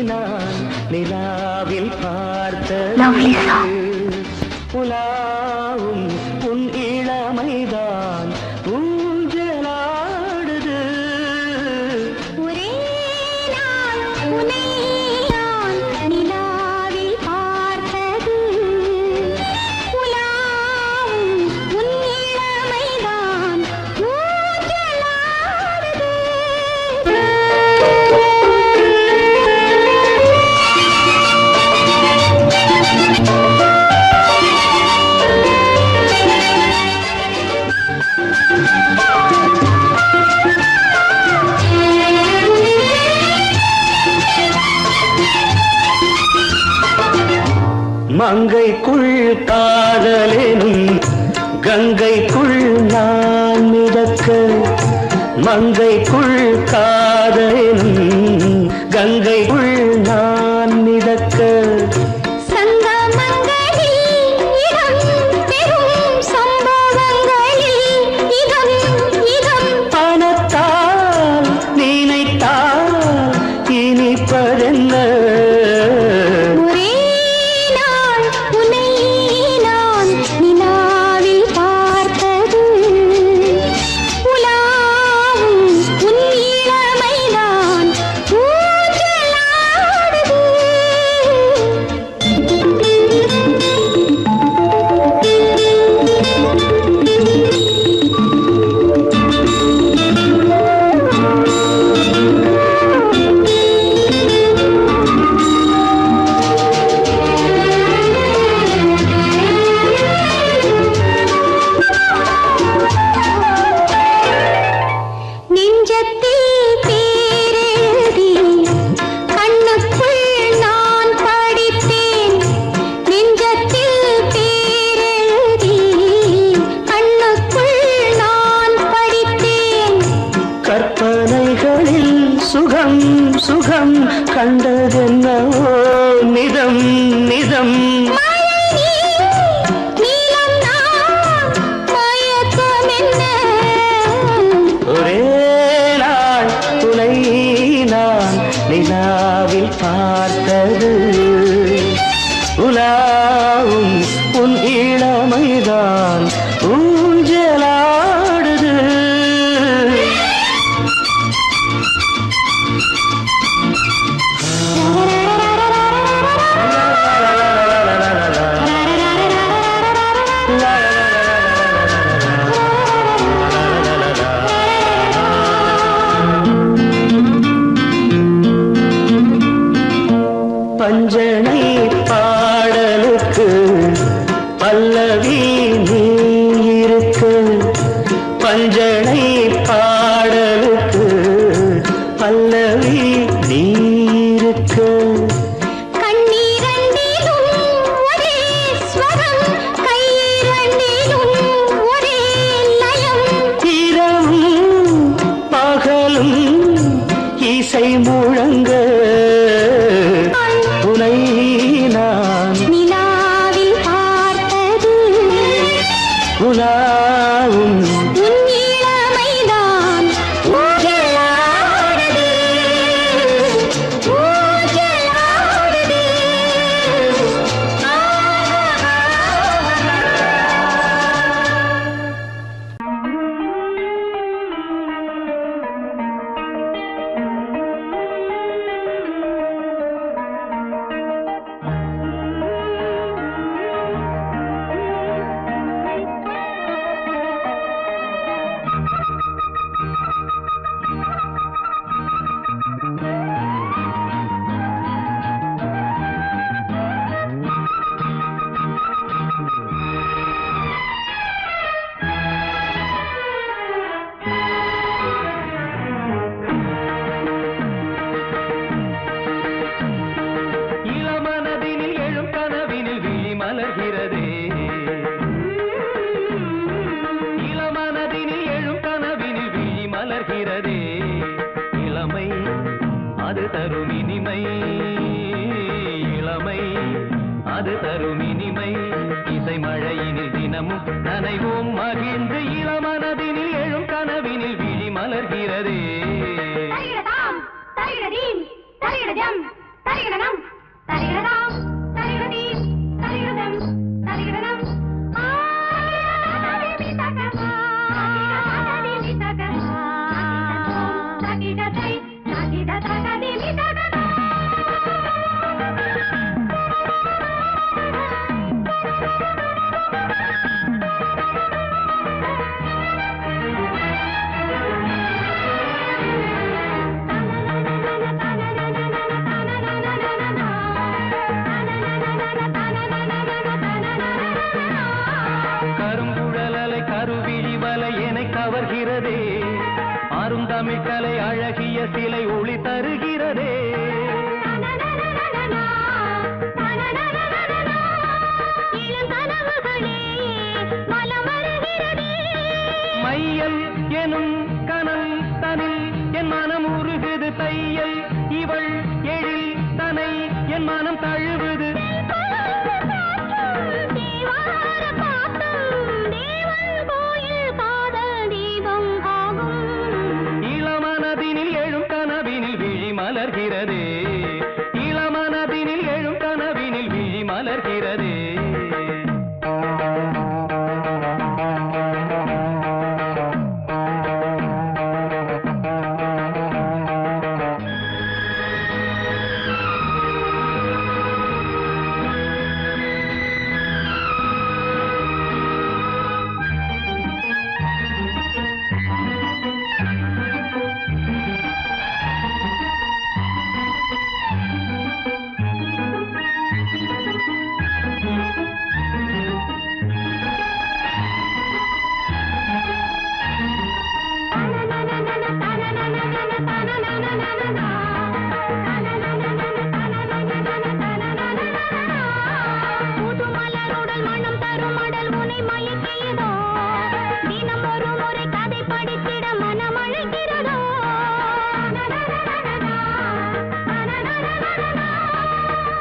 நான் நிலாவில் பார்த்த புலாவும் உன் இளமைதான் ஊஞ்சலாடுது. ஒரே நாள் உன்னை நான் நிலாவில் பார்த்தது புலாவும் உன் இளமைதான் ஊஞ்சலாடுது. மங்கைக்குள் காதலெனும் கங்கைக்குள் நான் மிதக்க, மங்கைக்குள் காதலெனும் கங்கைக்குள் நான் மிதக்க, பணத்தால் நினைத்தால் இனிப்பதென்ன. கற்பனைகளில் சுகம் சுகம் கண்டதென்னவோ நிதம் நிதம். ஒரே நாள் உன்னை நான் நிலாவில் பார்த்தது உலாவும் உன் இளமைதான் ஊஞ்சலாடுது. பஞ்சனை பாடலுக்கு பல்லவி நீ இருக்கு, பஞ்சனை பாடலுக்கு பல்லவி நீ இருக்கு. இரவும் பகலும் இசை முழங்க உன்னை நான் நிலாவில் பார்த்தது உலாவும் உன் இளமைதான் ஊஞ்சலாடுது ஊஞ்சலாடுது. அது தரும் இனிமை இசை மழையினில் தினமும் நனைவோம் மகிழ்ந்து இளமனதினில் எழும் கனவினில் விழி மலர்கிறதே. தகஜம் தரிகடனம் தரிகடதாம் தரிகடதீம் தரிகடதம் தரிகடனம் தகிடதை தகிட தகதிமி தகதா கருங்குழலலை கருவிழி வலை என கவர்கிறதே அருந்தமிழ் கலை அழகிய சிலை ஒளி தருகிறதே மையல் எனும் கனல் தனில் என் மனம் உருகுது தையல் இவள் எழில் தனை என் மனம் தழுவுது இளமனதினில் எழும் கனவினில் விழி மலர்கிறதே இளமனதினில் எழும் கனவினில் விழி மலர்கிறதே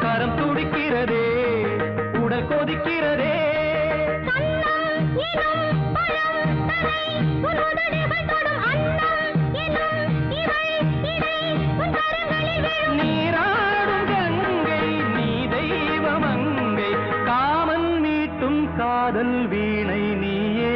கரம் துடிக்கிறதே உடல் கொதிக்கிறதே நீராடும் கங்கை நீ தெய்வமங்கை காமன் மீட்டும் காதல் வீணை நீயே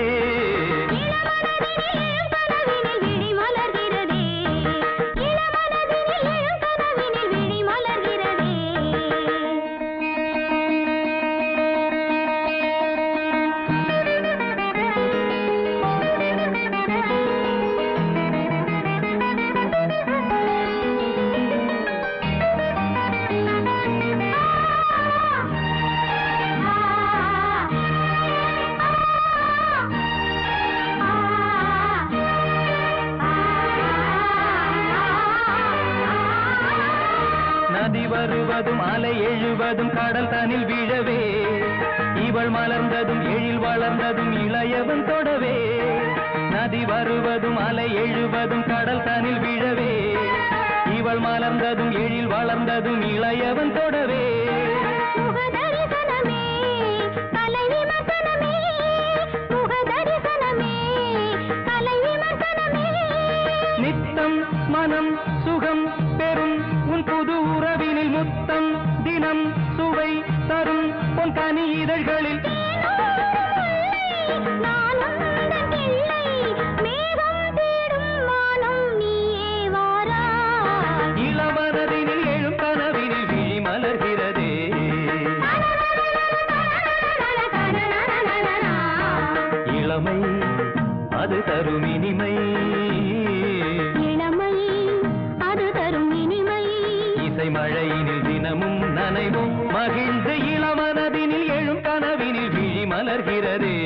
நதி வருவதும் அலை எழுவதும் கடல் தனில் விழவே இவள் மலர்ந்ததும் எழில் வளர்ந்ததும் இளையவன் தொடவே நதி வருவதும் அலை எழுவதும் கடல் தனில் விழவே இவள் மலர்ந்ததும் எழில் வளர்ந்ததும் இளையவன் தொடவே நித்தம் மனம் சுகம் பெறும் உன் புது உறவினில் முத்தம் தினம் சுவை தரும் உன் கனி இதழ்களில் இளமனதினில் எழும் கனவினில் விழி மலர்கிறதே இளமை அது தரும் இனிமை இசை மழையினில் தினமும் நனைவும் மகிழ்ந்து இளமனதினில் எழும் கனவினில் விழி மலர்கிறதே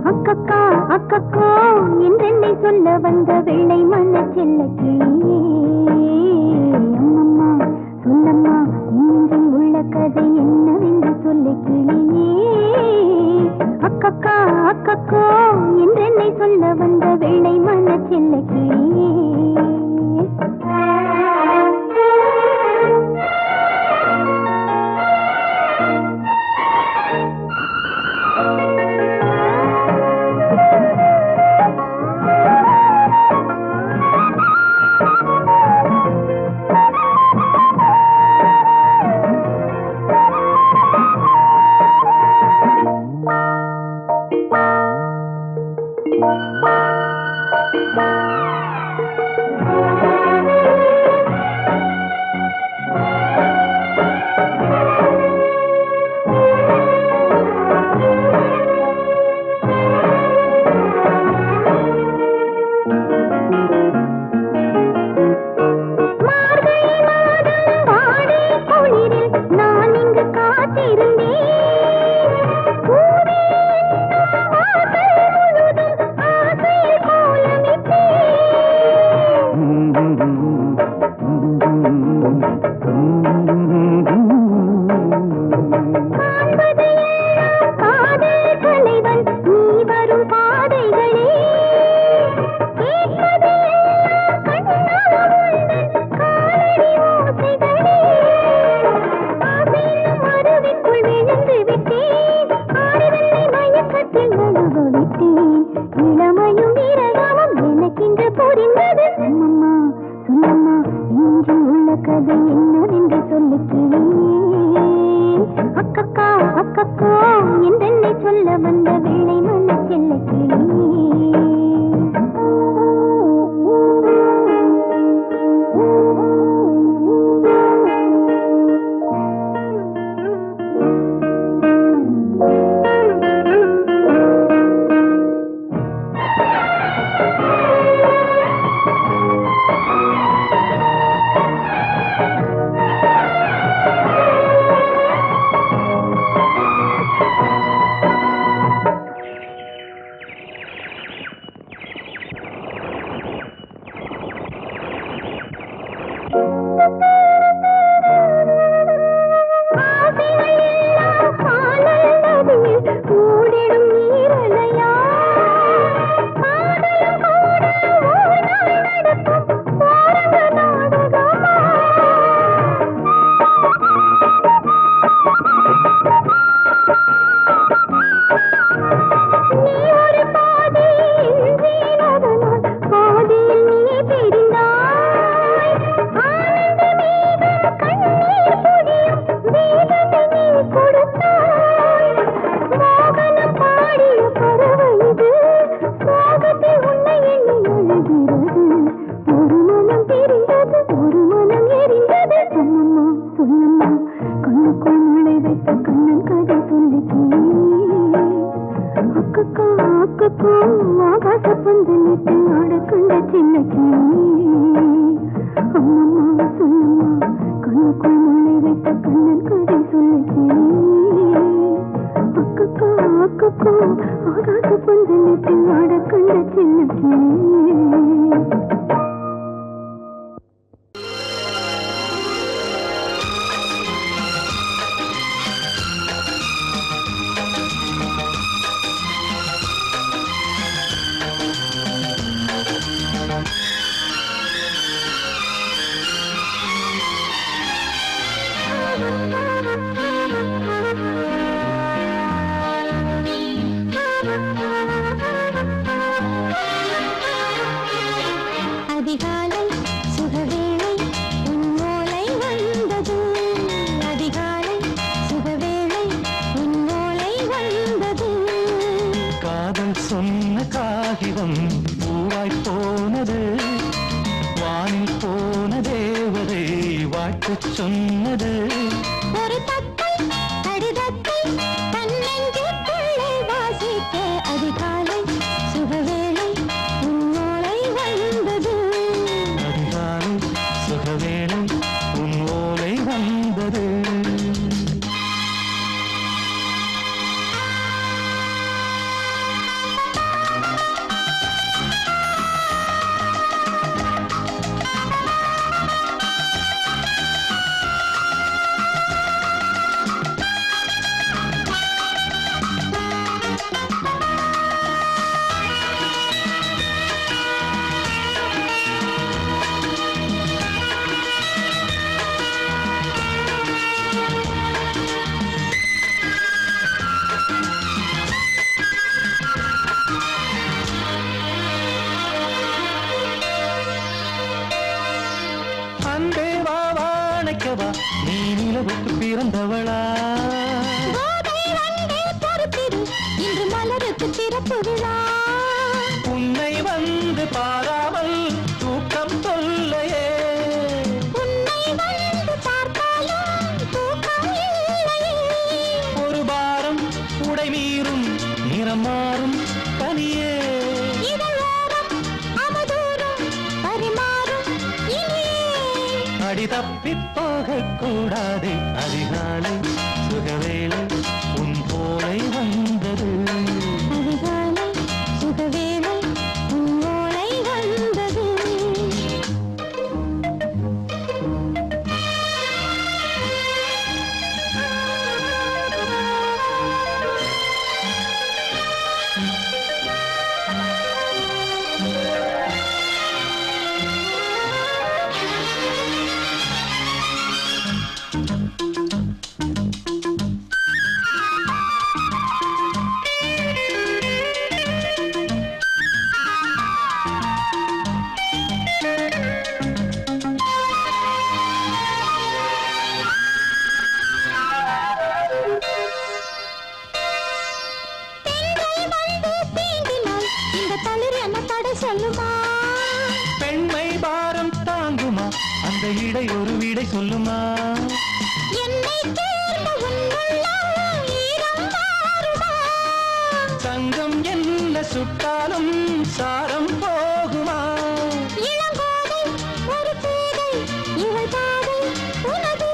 அக்கக்கா அக்கக்கோ என்றென்னை சொல்ல வந்த வெள்ளை மண்ண செல்ல கிளியே அம்மம்மா சொல்லம்மா இன்னெஞ்சில் உள்ள கதை என்னவென்று சொல்ல கிளியே அக்கக்கா அக்கக்கோ என்றென்னை சொல்ல வந்த வெள்ளை மண்ண செல்ல கிளியே சொன்னது ஒரு தத்தை கடிதத்தை தன்னெஞ்சுக்குள்ளே வாசிக்க அதிகாலை சுகவேளை உன்னோலை வந்தது. அதிகாலை சுகவேளை உன் ஓலை வந்தது. நிலவுக்கு பிறந்தவளா கோதை வந்தே பொறுத்திரு இன்று மலருக்கு திறப்பு விழா உன்னை வந்து பாராமல் தூக்கம் தொல்லையே உன்னை வந்து பார்த்தாலும் தூக்கம் இல்லையே ஒரு பாரம் உடை மீறும் நிறம் மாறும் தனியே இதழோரம் அவதூறும் பரிமாறும் இனியே அடி தப்பி போகக் கூடாது அதிகாலை சுகவேளை உன் போலை வந்தது அதிகாலை சுகவேளை உன்னோலை வந்தது சொல்லுமா பெண்மை பாரம் தாங்குமா அந்த இடை ஒரு விடை சொல்லுமா என்னை தேர்ந்த உன்னுள்ளம் ஈரம் மாறுமா தங்கம் என்ன சுட்டாலும் சாரம் போகுமா இளங்கோதை ஒரு பேதை இவள் பாதை உனது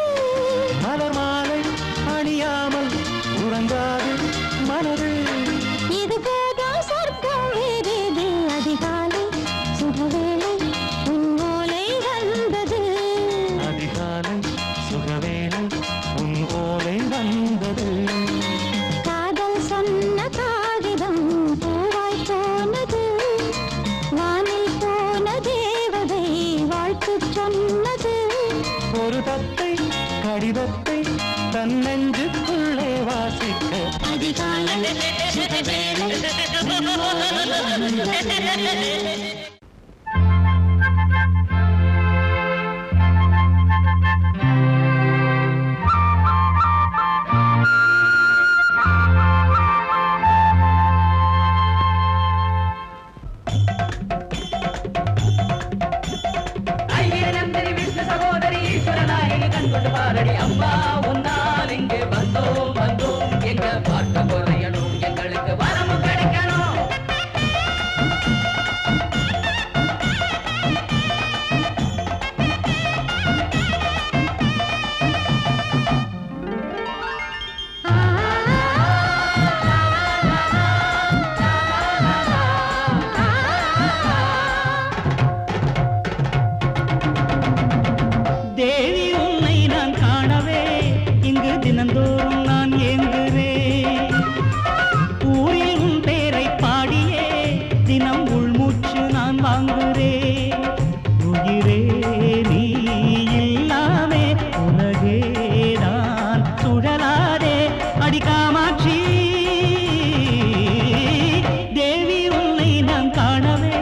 மலர் மாலை அணியாமல் உறங்காது மனது இது போதும் சொர்க்கம் வேறேது அதிகாலை சுகவேளை உன்னோலை வந்தது அதிகாலை சுகவேளை உன் ஓலை வந்தது காதல் சொன்ன காகிதம் பூவாய் போனது வானில் போன தேவதை வாழ்த்து சொன்னது ஒரு தத்தை கடிதத்தை தன் நெஞ்சுக்குள்ளே வாசிக்க அதிகாலை சுகவேளை உன்னோலை வந்தது அம்மா உன்னால் இங்கு வந்தோம் வந்தோம் எங்க பார்க்க குறையணும் எங்களுக்கு வரமும் கிடைக்கணும் தேவி உன்னை நான் காணவே இங்கு தினந்தோறும் நான் ஏங்குகிறேன் ஊரில் உன் பேரை பாடியே தினம் உள்மூச்சு நான் வாங்குகிறேன் உயிரே நீ இல்லாமே உலகே நான் சுழலாதே அடி காமாட்சி தேவி உன்னை நான் காணவே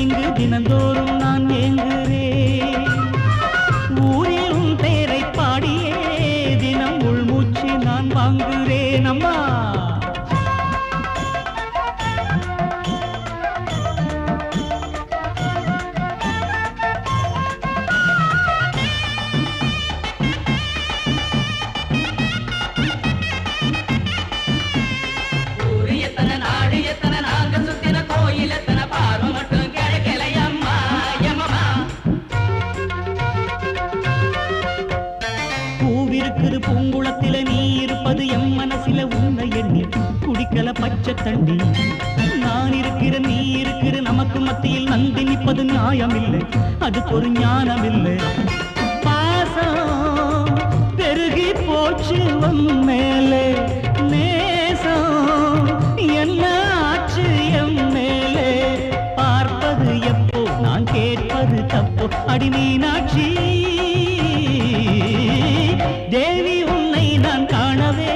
இங்கு தினந்தோறும் நான் ஏங்குகிறேன் ஊரில் உன் பேரை பாடியே தினம் உள்மூச்சு நான் வாங்குகிறேன் அம்மா ஊரு எத்தனை நாடு எத்தனை நாங்க சுத்தின கோயில் எத்தனை பார்வை மட்டும் கிடைக்கலையம்மா எம்மம்மா பூவிருக்குது பூங்குளத்தில நீ இருப்பது எம் மனசில உன்னை எண்ணி குடிக்கல பச்சை தண்ணி நான் இருக்கிற நீ இருக்கிற நமக்கு மத்தியில் நந்தி நிற்பது நியாயமில்லை அதுக்கு ஒரு ஞானமில்லை பாசம் பெருகி போச்சு உன் மேலே நேசம் என்ன ஆச்சு எம் மேலே பார்ப்பது எப்போ நான் கேட்பது தப்போ அடி மீனாட்சி தேவி உன்னை நான் காணவே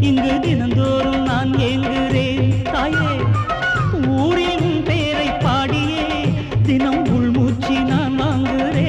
இங்கு தினந்தோறும் நான் ஏங்குகிறேன் தாயே ஊரில் உன் பேரை பாடியே தினம் உள்மூச்சு நான் வாங்குகிறேன்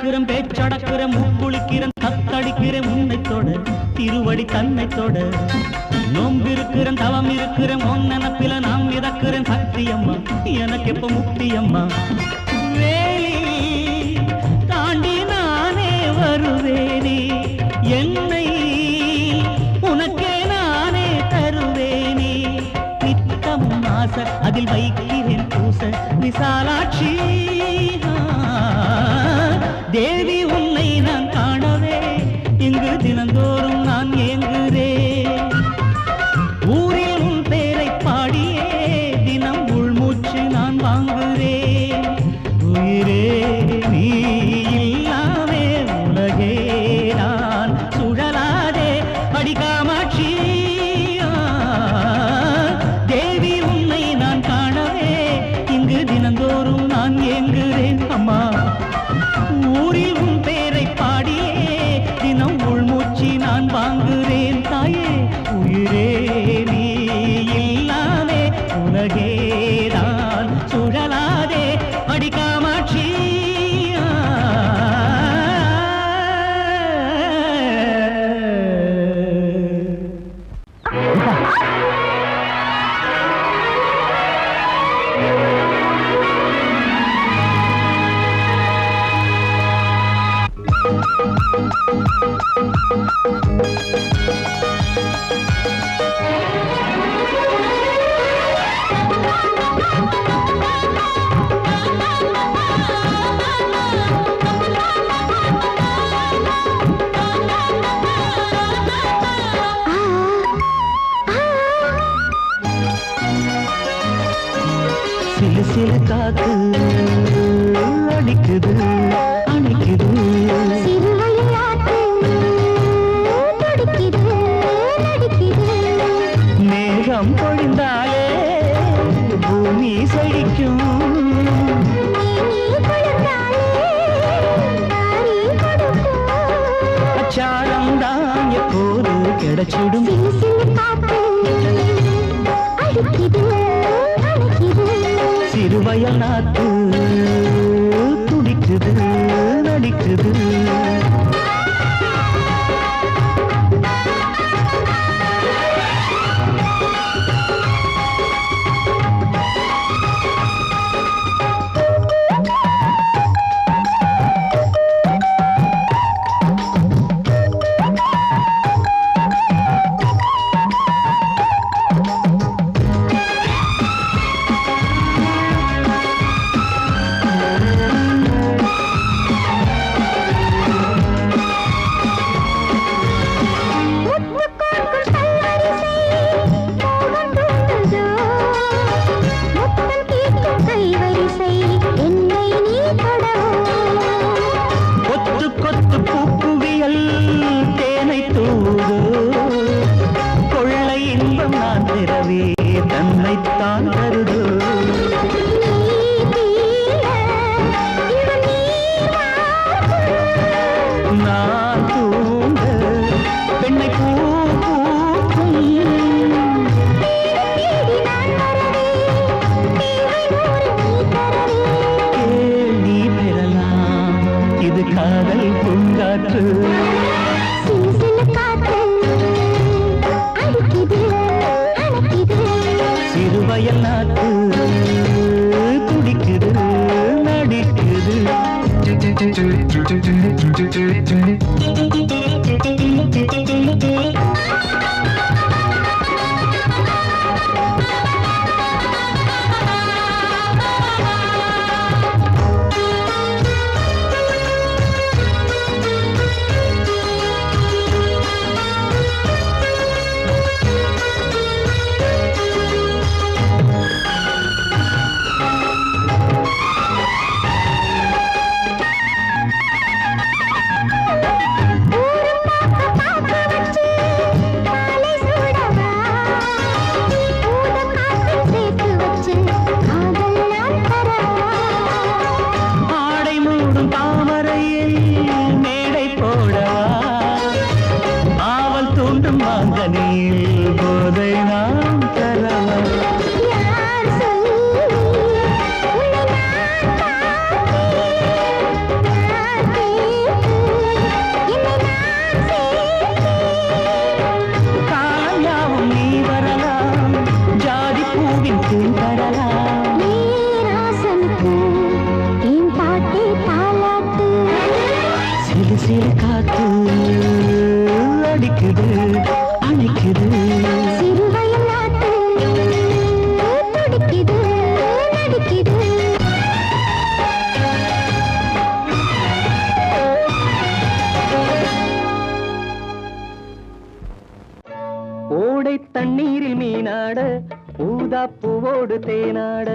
நடக்கிறேன் பேச்சடக்கிறேன் மூக்குளிக்கிறேன் தத்தடிக்கிறேன் உன்னை தொட திருவடி தன்னை தொட நோம்பிருக்கிறேன் தவம் இருக்கிறேன் உன் நினப்பில நாம் மிதக்கிறேன் சக்தி அம்மா எனக்கு எப்ப முக்தி அம்மா வேலி தாண்டி நானே வருவேனே என்னை உனக்கே நானே தருவேனே நித்தமும் ஆசை அதில் வைக்கிறேன் பூச விசாலாட்சி தேவி உன்னை நான் காணவே இங்கு தினந்தோறும் நான் ஏங்குகிறேன் ஊரில் உன் பேரை பாடியே தினம் உள்மூச்சு நான் வாங்குகிறேன் உயிரே நீ இல்லாமே உலகே நான் சுழலாதே அடிகாமாட்சி தேவி உன்னை நான் காணவே இங்கு தினந்தோறும் நான் ஏங்குகிறேன் அம்மா ஊரில் உன் பேரை பாடியே தினம் உள்மூச்சி நான் வாங்குகிறேன் தாயே உயிரே நீ இல்லாமே உலகே நான் சுழலாதே அடிகாமாட்சி சிலு சிலு காத்து அடிக்குது அணைக்குது சிறுவழியாட்டு துடிக்குது நடிக்குது மேகம் பொழிந்தாலே பூமி செழிக்கும் நீ குளிர்ந்தாலே தாரி கொடுக்கும் அச்சாரம் தான் எப்போது கிடைச்சிடும் சிலு சிலு காத்து அடிக்குது அணைக்குது சிறுவயல் நாத்து துடிக்குது நடிக்குது கொத்து கொத்து பூக்குவியல் தேனை தூது கொள்ளை இன்பம் நான் திறவே தன்னைத்தான் தருது நான் தூங்க பெண்ணை பூ பூக்கும் நீ பெறலாம் இது காதல் பூங்காற்று சிறுவயல் நாத்து துடிக்குது நடிக்குது ஊரு அடிக்குது அணைக்குது. சிறுவயல் நாட்டு துடிக்குது நடிக்குது. ஓடை தண்ணீரில் மீனாட ஊதா பூவோடு தேனாட.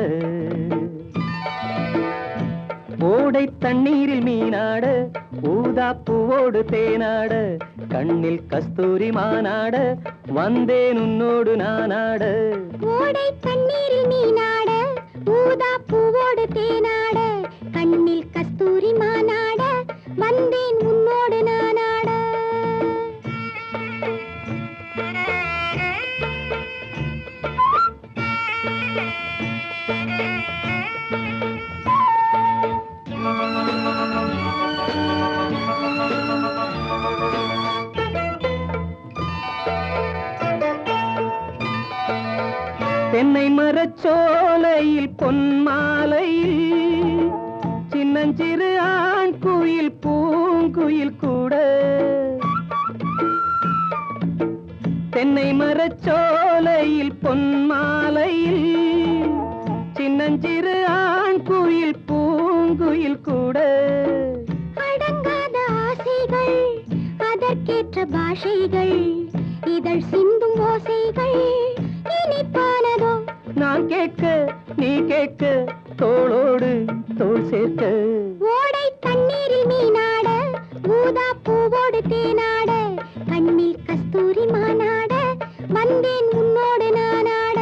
ஓடை தண்ணீரில் மீனாட ஊதா பூவோடு தேனாட. கண்ணில் கஸ்தூரி மானாட வந்தேன் உன்னோடு நானாட. ஓடை தண்ணீரில் மீனாட ஊதா பூவோடு தேனாட. கண்ணில் கஸ்தூரி மானாட வந்தேன் உன்னோடு நானாட. தென்னை மரச்சோலையில் பொன்மாலையில் சின்னஞ்சிறு ஆண் குயில் பூங்குயில் கூட. தென்னை மரச்சோலையில் பொன்மாலையில் சின்னஞ்சிறு ஆண் குயில் பூங்குயில் கூட. அடங்காத ஆசைகள் அதற்கேற்ற பாஷைகள் இதழ் சிந்தும் ஓசைகள் இனிப்பானதோ. நான் கேட்க நீ கேட்க தோளோடு தோள் சேர்க்க. ஓடை தண்ணீரில் மீனாட ஊதா பூவோடு தேனாட. கண்ணில் கஸ்தூரி மானாட வந்தேன் உன்னோடு நானாட.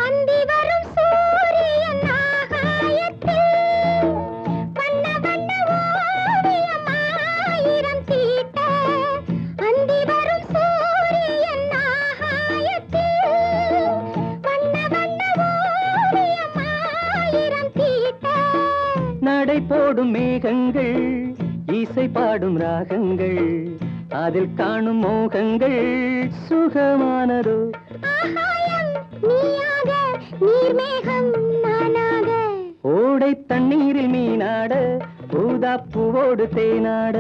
அந்தி வரும் சூரியன் ஆகாயத்தில் வண்ண வண்ண ஓவியம் ஆயிரம் தீட்ட. அந்தி வரும் சூரியன் ஆகாயத்தில் வண்ண வண்ண ஓவியம் ஆயிரம் தீட்ட. நடை போடும் மேகங்கள் இசை பாடும் ராகங்கள் அதில் காணும் மோகங்கள் சுகமானதோ. ஆகாயம் நீயாக நீர்மேகம் நானாக. ஓடை தண்ணீரில் மீனாட ஊதா பூவோடு தேனாட.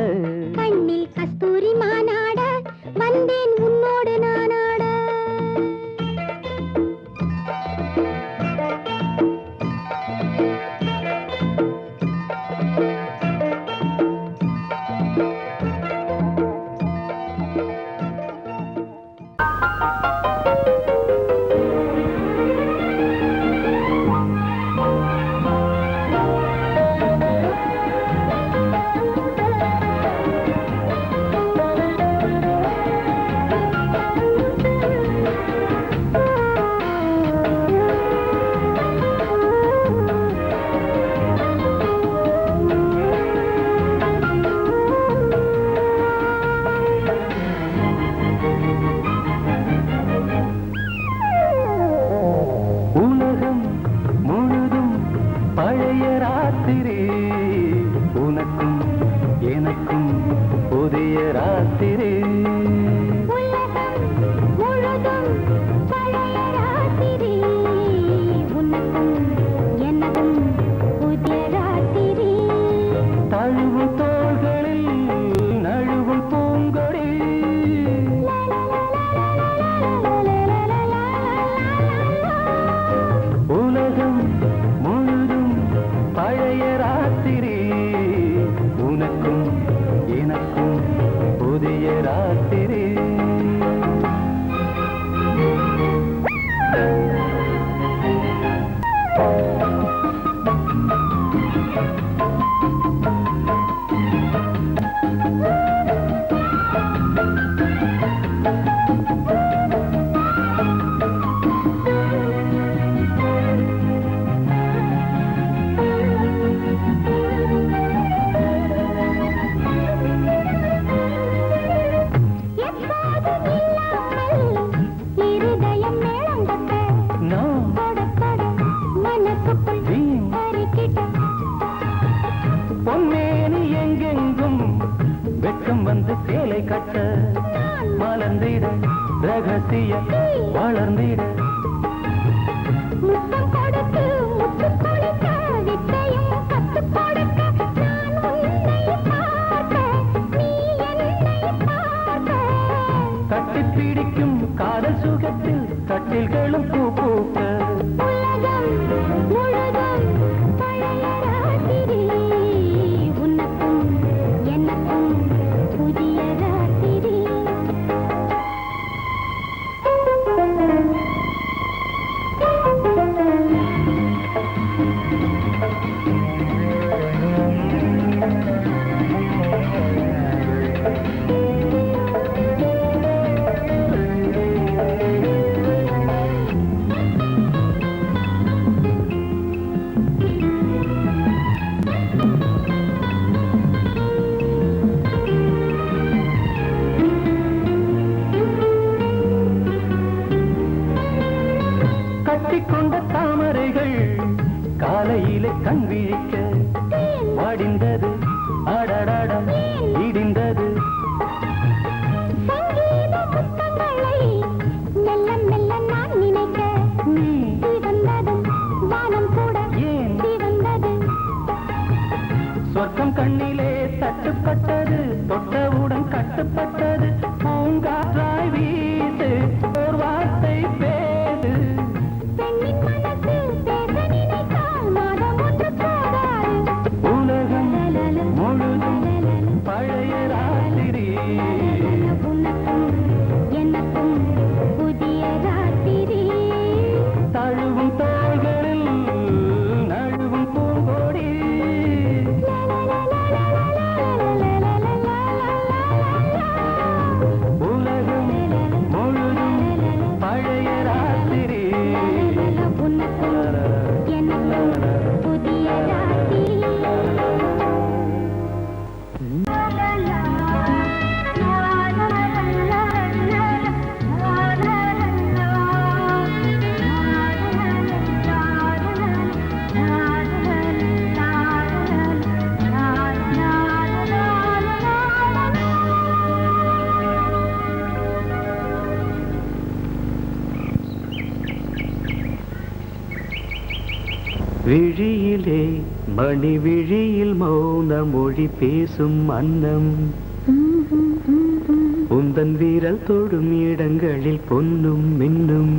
கண்ணில் கஸ்தூரி மானாட வந்தேன் உன்னோடு நானாட. உலகம் முழுதும் பழைய ராத்திரி உனக்கும் எனக்கும் புதிய ராத்திரி. உலகம் முழுதும் பழைய ராத்திரி உனக்கும் எனக்கும் புதிய ராத்திரி. தழுவும் தோள்களில் நழுவும் பூங்கொடி. உலகம் முழுதும் பழைய ராத்திரி உனக்கும் எனக்கும் புதிய ராத்திரி. சேலை கட்ட மலர்ந்திட ரகசிய வளர்ந்திட முத்தம் கொடுத்து முத்து கொடுக்க வித்தையும் கத்து கொடுக்க நான் உன்னை பார்க்க நீ என்னை பார்க்க கட்டிப் பிடிக்கும் காதல் சுகத்தில் கட்டில்களும் பூ பூக்க உலகம் முழுதும் பழைய ராத்திரி உனக்கும் எனக்கும் புதிய ராத்திரி கட்டிக்கொண்ட தாமரைகள் காலையிலே கண் விழிக்க வடிந்தது அடடடம் இடிந்தது சங்கீத முத்தங்களை மெல்ல மெல்ல நான் நினைக்க நீ வந்ததும் வானம் கூட ஏன் வந்தது சொர்க்கம் கண்ணிலே தட்டுப்பட்டது தொட்டவுடன் கட்டுப்பட்டது பூங்காற்றாய் வீசு ஒரு வார்த்தை பேசு பெண்ணின் மனசில் பேச நினைத்தால் மாதம் ஒன்று போதாது உலகம் முழுதும் பழைய ராத்திரி உனக்கும் எனக்கும் புதிய ராத்திரி தழுவும் தோள்களில் நழுவும் பூங்கொடி உலகம் முழுதும் பழைய ராத்திரி உனக்கும் எனக்கும் புதிய ராத்திரி விழியிலே மணி விழியில் மௌன மொழி பேசும் அன்னம் உந்தன் வீரல் தொடும் இடங்களில் பொன்னும் மின்னும்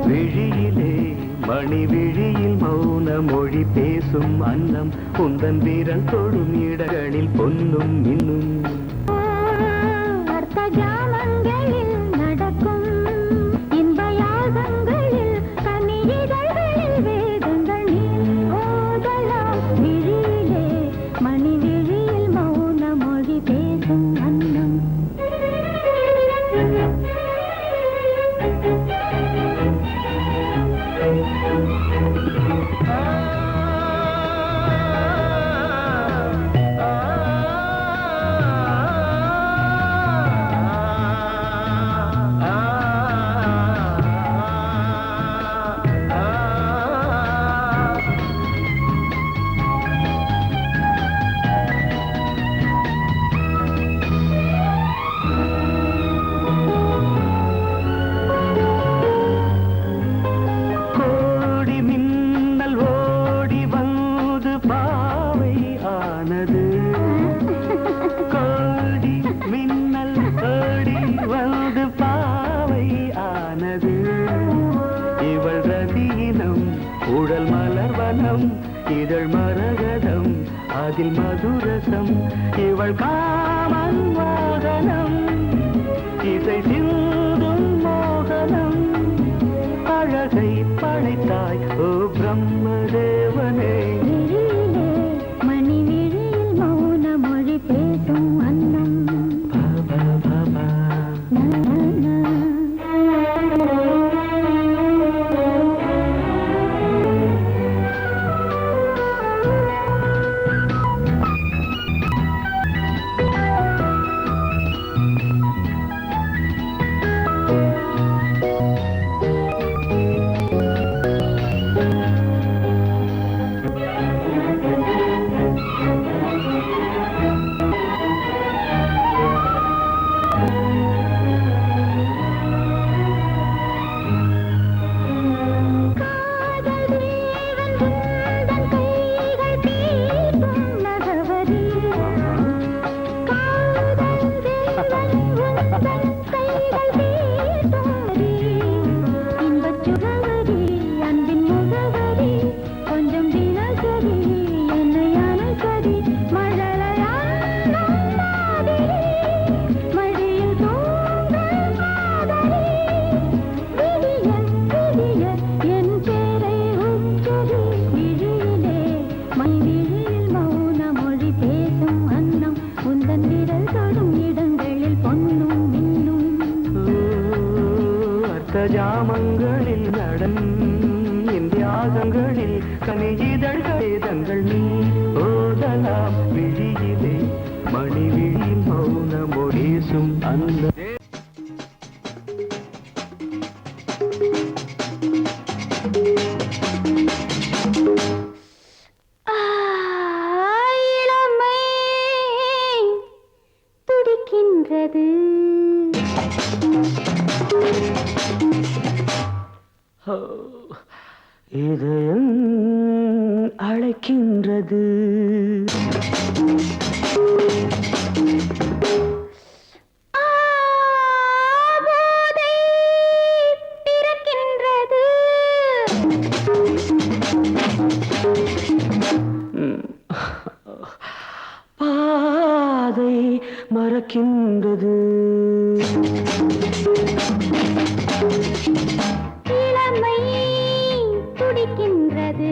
விழியிலே மணி விழியில் மௌன மொழி பேசும் அன்னம் உந்தன் வீரல் தொடும் இடங்களில் பொன்னும் மின்னும் அர்த்த ஜாமங்களில் நடக்கும் இன்ப யாகங்களில் கனியிதழ்களில் வேதங்கள் நீ ஓதலாம் விழியிலே மணி விழியில் மௌன மொழி பேசும் அன்னம் கோடி மின்னல் ஓடி வந்து பாவை ஆனது கோடி மின்னல் ஓடி வந்து பாவை ஆனது இவள் ரதியினம் உடல் மலர்வனம் இதழ் மரகதம் அதில் மதுரசம் இவள் காமன் வாகனம் இசை சிந்தும் மோகனம் அழகை படைத்தாய் ஓ பிரம்மதேவனே விழியிலே மணி விழியில் மௌன மொழி பேசும் அன்னம் பாபா பாபா நா, நா, நா. ஜாமங்களில் நடன் என் தியாகங்களில் கனியிதழ்கள் வேதங்கள் நீ ஓதலாம் விழியிலே மணி விழி மௌனமொடேசும் அந்த இளமை துடிக்கின்றது இதயம் அழைக்கின்றது போதை பிறக்கின்றது பாதை மறக்கின்றது இளமை துடிக்கின்றது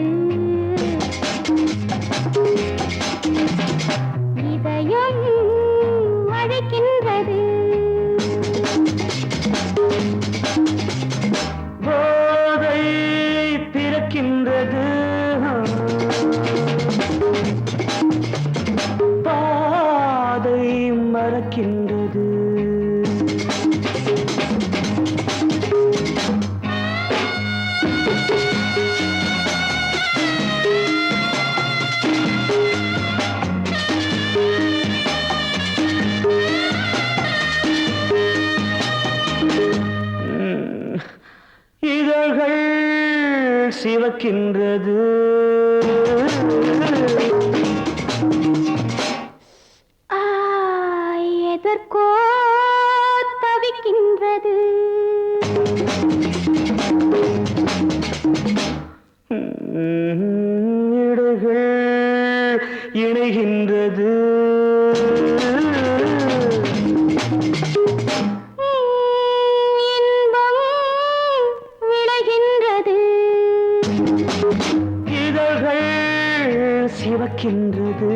இதயம் அழைக்கின்றது போதை பிறக்கின்றது பாதை மறக்கின்றது இதழ்கள் சிவக்கின்றது எதற்கோ தவிக்கின்றது இடைகள் இணைகின்றது இன்பம் விளைகின்றது இதழ்கள் சிவக்கின்றது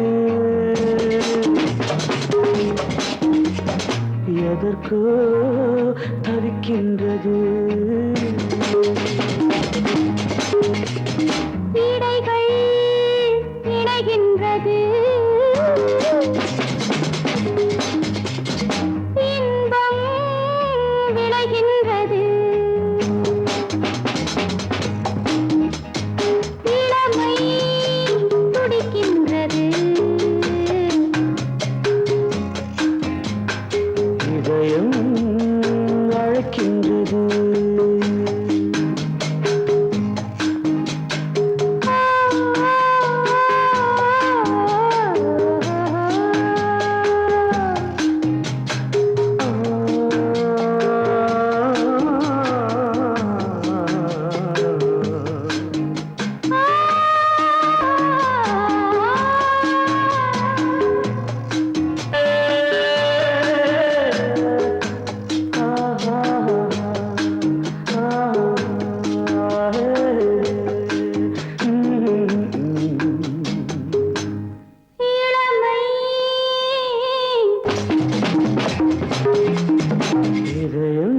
எதற்கோ தவிக்கின்றது இடைகள் இணைகின்றது இன்பம் விளைகின்றது இளமை துடிக்கின்றது இதயம் அழைக்கின்றது இளமை இதயம்